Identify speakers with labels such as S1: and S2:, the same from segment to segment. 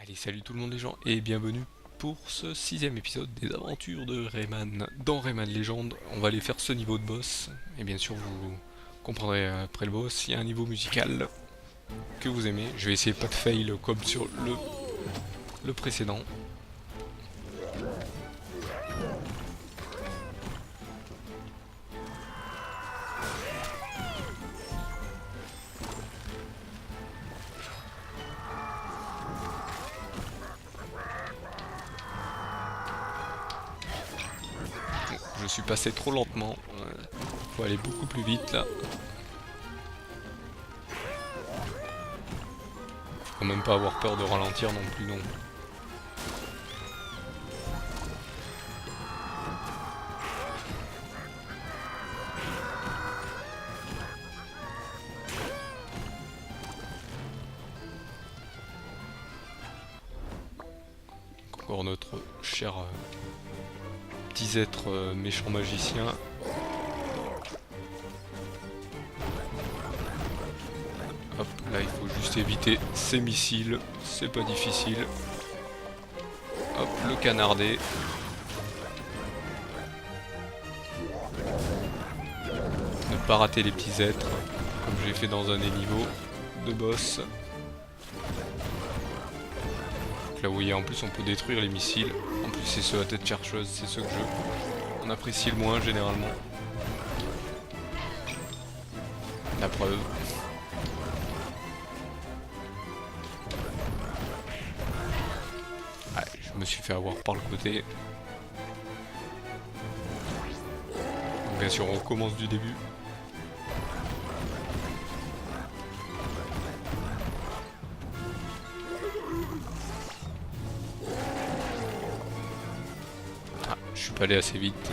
S1: Allez, salut tout le monde les gens et bienvenue pour ce sixième épisode des aventures de Rayman. Dans Rayman Legend, on va aller faire ce niveau de boss. Et bien sûr, vous comprendrez après le boss, il y a un niveau musical que vous aimez. Je vais essayer pas de fail comme sur le précédent. Je suis passé trop lentement. Faut aller beaucoup plus vite là. Faut même pas avoir peur de ralentir non plus non. Encore notre cher petits êtres méchants magiciens. Hop, là il faut juste éviter ces missiles, c'est pas difficile. Hop, le canardé. Ne pas rater les petits êtres, comme j'ai fait dans un des niveaux de boss. Donc là vous voyez en plus on peut détruire les missiles. En plus c'est ceux à tête chercheuse, c'est ceux que on apprécie le moins généralement. La preuve. Ouais, je me suis fait avoir par le côté. Donc bien sûr on recommence du début. Ah, je suis pas allé assez vite.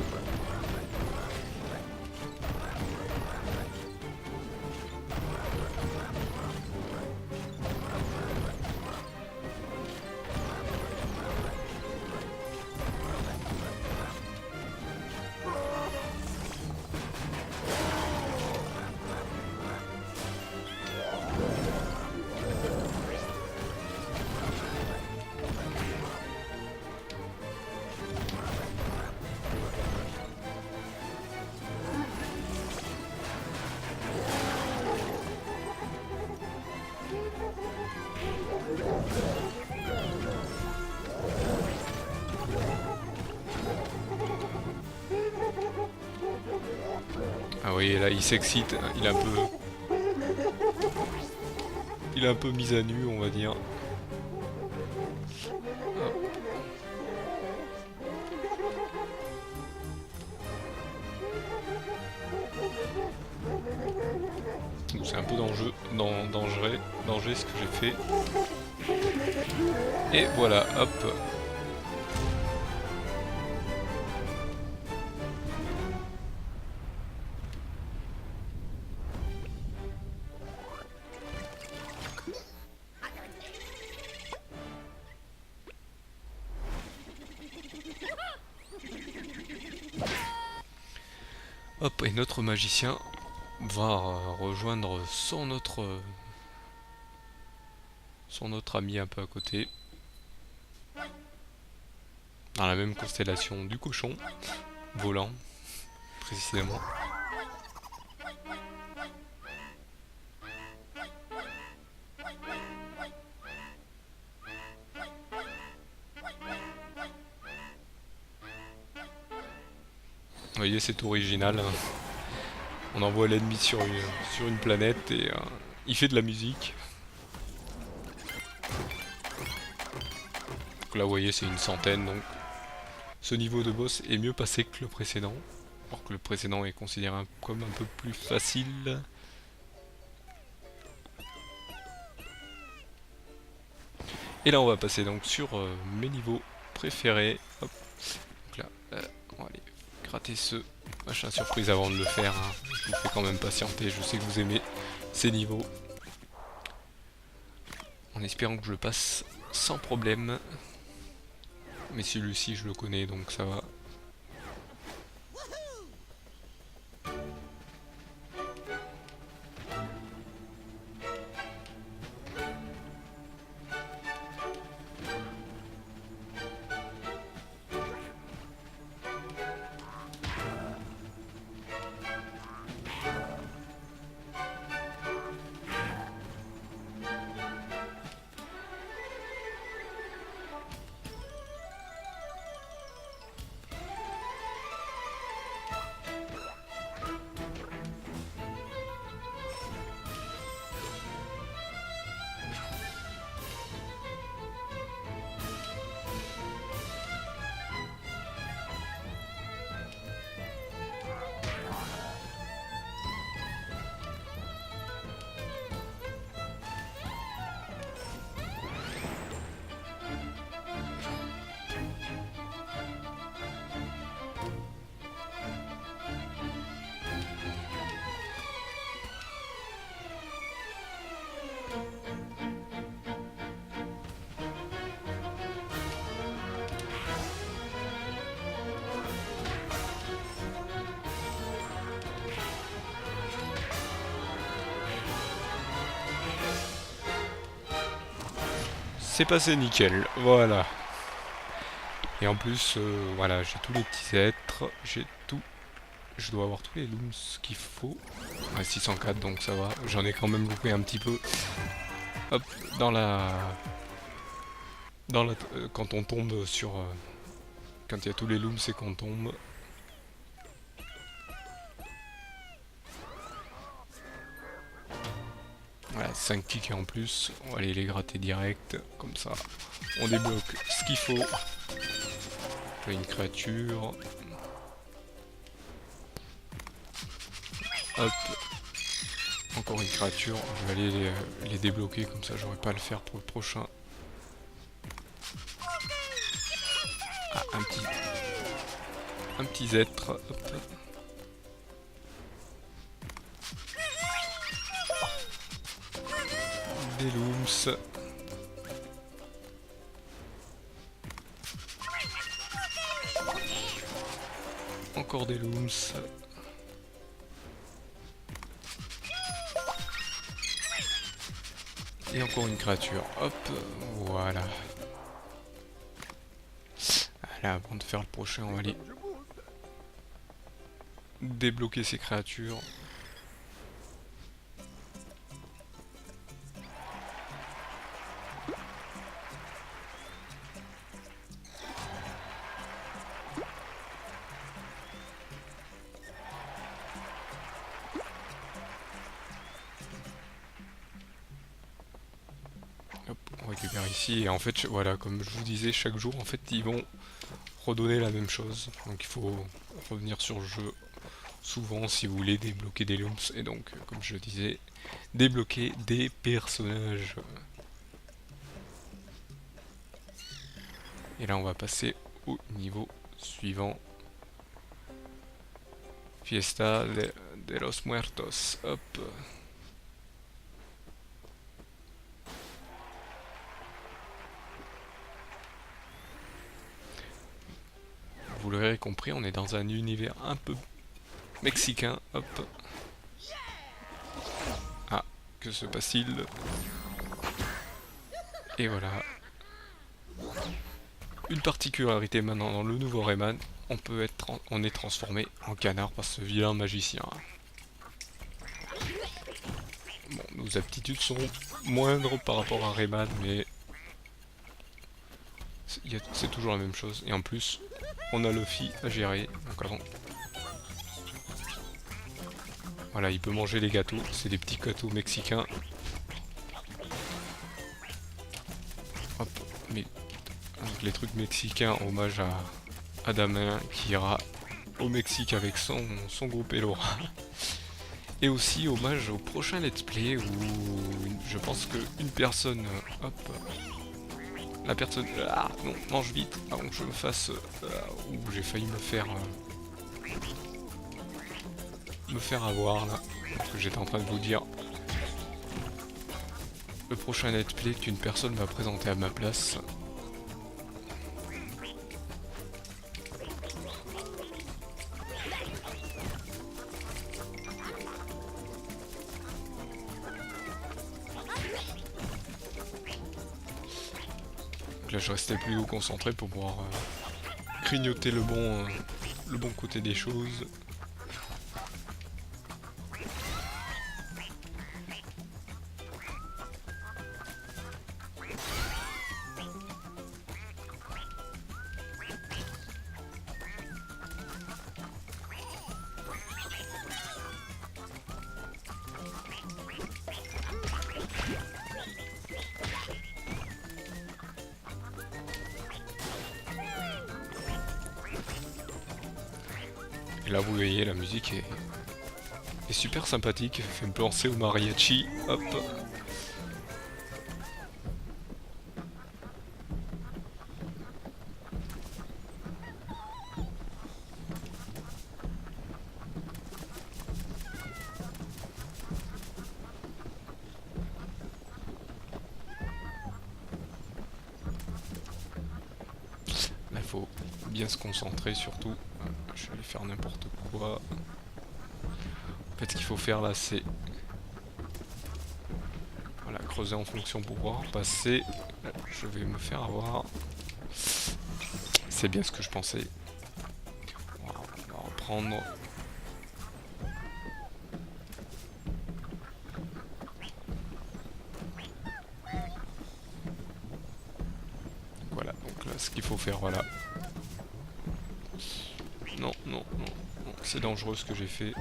S1: Ah oui, là il s'excite, il est un peu mis à nu on va dire. C'est un peu danger ce que j'ai fait. Et voilà, hop. Hop, et notre magicien va rejoindre son autre ami un peu à côté. Dans la même constellation du cochon, volant, précisément. Vous voyez, c'est original. On envoie l'ennemi sur une planète et il fait de la musique. Donc là, vous voyez, c'est une centaine. Donc, ce niveau de boss est mieux passé que le précédent. Alors que le précédent est considéré comme un peu plus facile. Et là, on va passer donc sur mes niveaux préférés. Hop. Donc là, on va aller gratter ce machin surprise avant de le faire. Hein. Je vous fais quand même patienter. Je sais que vous aimez ces niveaux. En espérant que je le passe sans problème. Mais celui-ci, je le connais, donc ça va. C'est passé nickel, voilà. Et en plus, voilà, j'ai tous les petits êtres, j'ai tout. Je dois avoir tous les looms qu'il faut. Ouais, 604, donc ça va. J'en ai quand même loupé un petit peu. Hop, dans la... quand on tombe sur... quand il y a tous les looms, c'est qu'on tombe. Voilà, 5 kicks en plus. On va aller les gratter direct, comme ça. On débloque ce qu'il faut. Là, une créature. Hop. Encore une créature. Je vais aller les débloquer, comme ça j'aurai pas à le faire pour le prochain. Ah, un petit être. Hop. Des looms. Encore des looms. Et encore une créature. Hop, voilà. Là, avant de faire le prochain, on va aller débloquer ces créatures. Hop, on récupère ici. Et en fait, voilà, comme je vous disais, chaque jour, en fait, ils vont redonner la même chose. Donc il faut revenir sur le jeu souvent si vous voulez débloquer des looms. Et donc, comme je disais, débloquer des personnages. Et là, on va passer au niveau suivant. Fiesta de los Muertos. Hop. Vous l'aurez compris, on est dans un univers un peu mexicain. Hop. Ah, que se passe-t-il? Et voilà. Une particularité maintenant dans le nouveau Rayman, on est transformé en canard par ce vilain magicien. Bon, nos aptitudes sont moindres par rapport à Rayman, mais c'est toujours la même chose. Et en plus, on a Luffy à gérer. Donc avant. Voilà, il peut manger les gâteaux. C'est des petits gâteaux mexicains. Hop, mais donc, les trucs mexicains, hommage à Adamin qui ira au Mexique avec son groupe Elora. Et aussi hommage au prochain let's play où je pense qu'une personne... Hop. La personne... Ah non, mange vite avant que je me fasse... où j'ai failli me faire avoir là. Parce que j'étais en train de vous dire... Le prochain let's play qu'une personne va présenter à ma place. Là je restais plutôt concentré pour pouvoir grignoter le bon côté des choses. Et là vous voyez la musique est super sympathique, elle fait me penser au mariachi, hop. Là il faut bien se concentrer surtout, je vais aller faire n'importe quoi. En fait ce qu'il faut faire là c'est... Voilà, creuser en fonction pour pouvoir passer. Je vais me faire avoir. C'est bien ce que je pensais. On va reprendre. Voilà, donc là ce qu'il faut faire, voilà. Non, non, non, non, c'est dangereux ce que j'ai fait.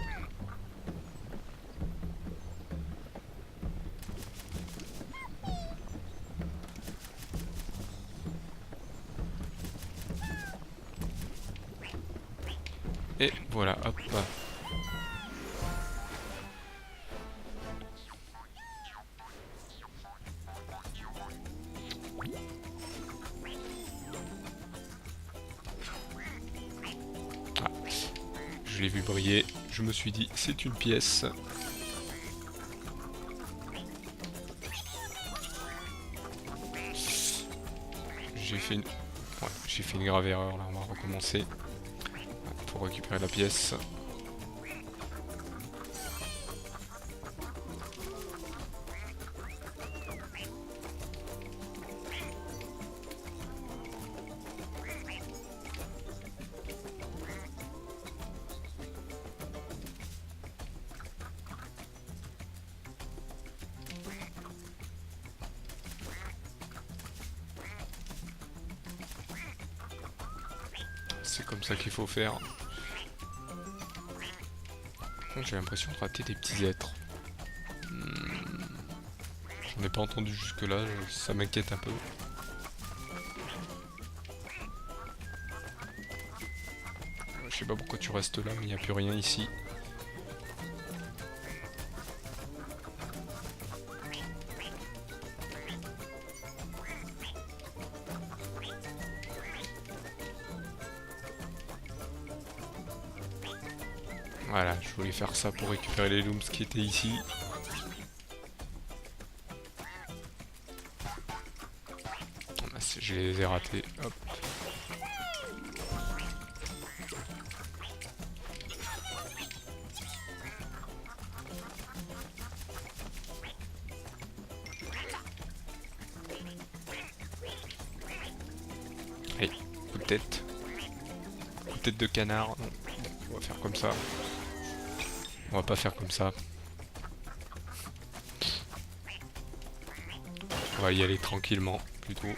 S1: Et voilà, hop. Ah, je l'ai vu briller, je me suis dit c'est une pièce. J'ai fait une... Ouais, j'ai fait une grave erreur là, on va recommencer. Pour récupérer la pièce. C'est comme ça qu'il faut faire. J'ai l'impression de rater des petits êtres. J'en ai pas entendu jusque là, ça m'inquiète un peu. Je sais pas pourquoi tu restes là, mais il n'y a plus rien ici. Voilà, je voulais faire ça pour récupérer les looms qui étaient ici. Je les ai ratés. Hop. Allez, coup de tête. Coup de tête de canard. Non. On va faire comme ça. On va pas faire comme ça. On va y aller tranquillement, plutôt.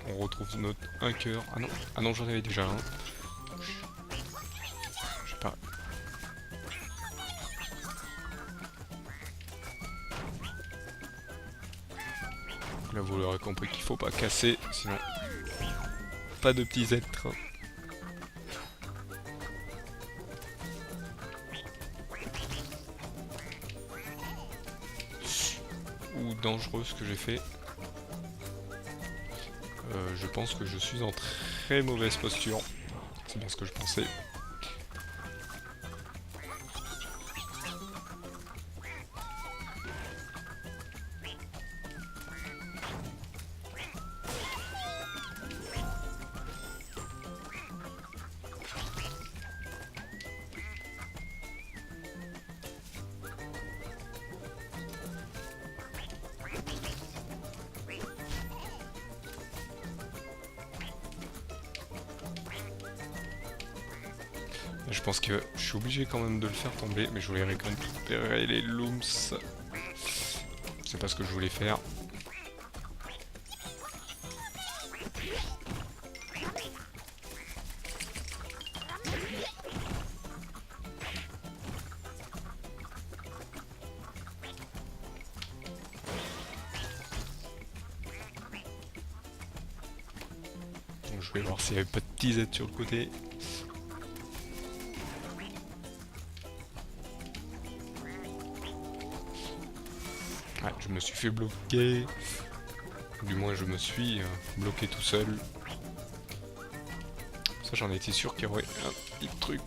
S1: On retrouve notre un cœur. Ah non, j'en avais déjà un. Je sais pas. Là, vous l'aurez compris qu'il faut pas casser, sinon pas de petits êtres. Ou dangereux ce que j'ai fait. Je pense que je suis en très mauvaise posture. C'est bien ce que je pensais. Je pense que je suis obligé quand même de le faire tomber, mais je voulais récupérer les looms. C'est pas ce que je voulais faire. Donc je vais voir s'il n'y avait pas de petits aides sur le côté. Ouais, je me suis fait bloquer. Du moins je me suis bloqué tout seul. Ça j'en étais sûr qu'il y aurait un petit truc.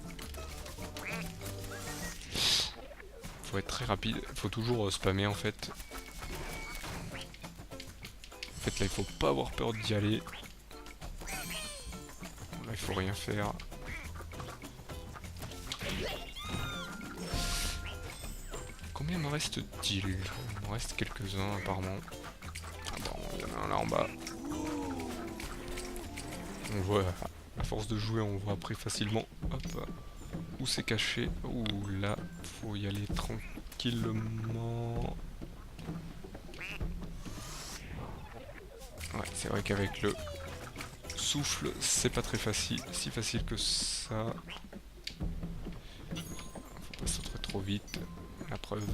S1: Faut être très rapide, faut toujours spammer en fait. En fait là il faut pas avoir peur d'y aller. Là il faut rien faire. Combien me reste-t-il? Il me reste quelques-uns apparemment. Attends, il y en a un là en bas. On voit, à force de jouer, on voit après facilement hop, où c'est caché. Ouh là, faut y aller tranquillement. Ouais, c'est vrai qu'avec le souffle, c'est pas très facile, si facile que ça. Faut pas sauter trop vite, la preuve.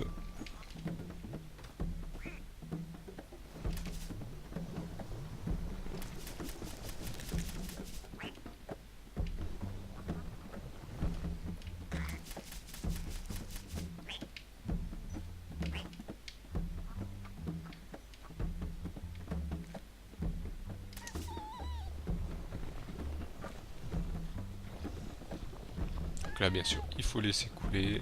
S1: Donc là, bien sûr, il faut laisser couler.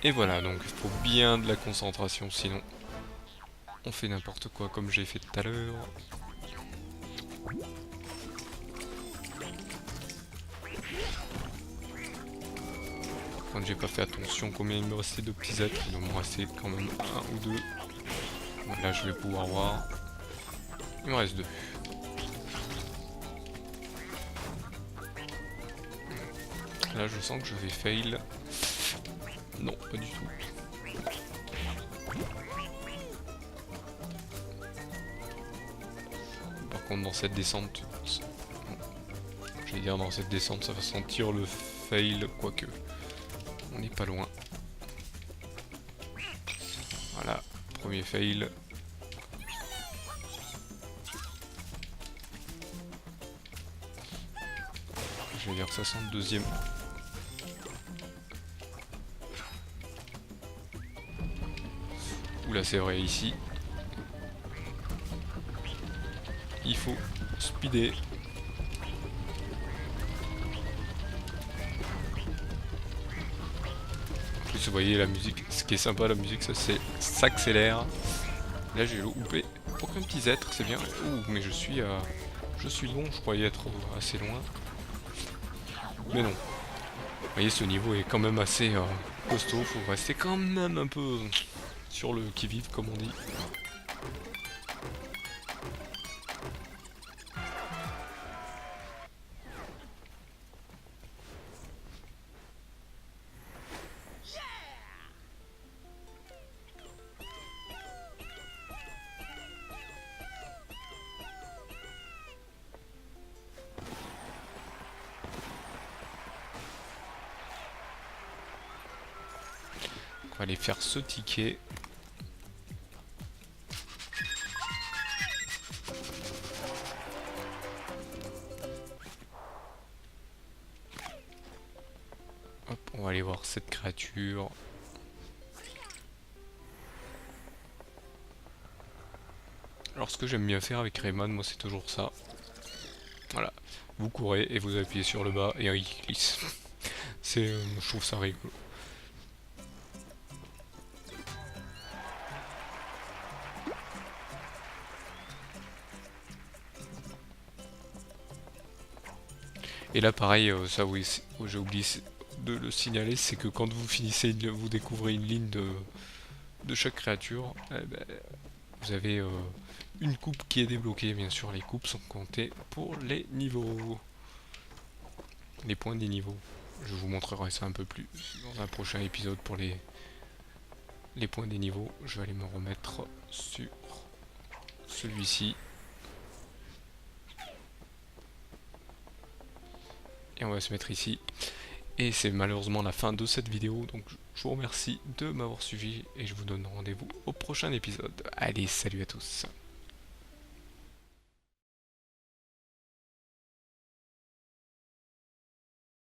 S1: Et voilà, donc il faut bien de la concentration, sinon on fait n'importe quoi comme j'ai fait tout à l'heure. Quand j'ai pas fait attention combien il me restait de petits êtres, il doit me rester quand même un ou deux. Là je vais pouvoir voir. Il me reste deux. Là je sens que je vais fail. Non, pas du tout. Par contre dans cette descente, je vais dire dans cette descente ça va sentir le fail, quoique on n'est pas loin. Voilà, premier fail. Je vais dire que ça sent le deuxième. Oula, c'est vrai, ici il faut speeder. En plus vous voyez la musique, ce qui est sympa la musique, ça s'accélère. Là j'ai loupé aucun petit être, c'est bien. Ouh, mais je suis bon, je croyais être assez loin. Mais non. Vous voyez, ce niveau est quand même assez costaud, faut rester quand même un peu sur le qui-vive comme on dit. On va aller faire ce ticket. Hop, on va aller voir cette créature. Alors ce que j'aime bien faire avec Rayman, moi c'est toujours ça. Voilà, vous courez et vous appuyez sur le bas et il glisse. Je trouve ça rigolo. Et là pareil, ça oui, j'ai oublié de le signaler, c'est que quand vous finissez, vous découvrez une ligne de chaque créature, eh ben, vous avez une coupe qui est débloquée. Bien sûr, les coupes sont comptées pour les niveaux. Les points des niveaux. Je vous montrerai ça un peu plus dans un prochain épisode pour les points des niveaux. Je vais aller me remettre sur celui-ci. Et on va se mettre ici. Et c'est malheureusement la fin de cette vidéo. Donc je vous remercie de m'avoir suivi et je vous donne rendez-vous au prochain épisode. Allez, salut à tous.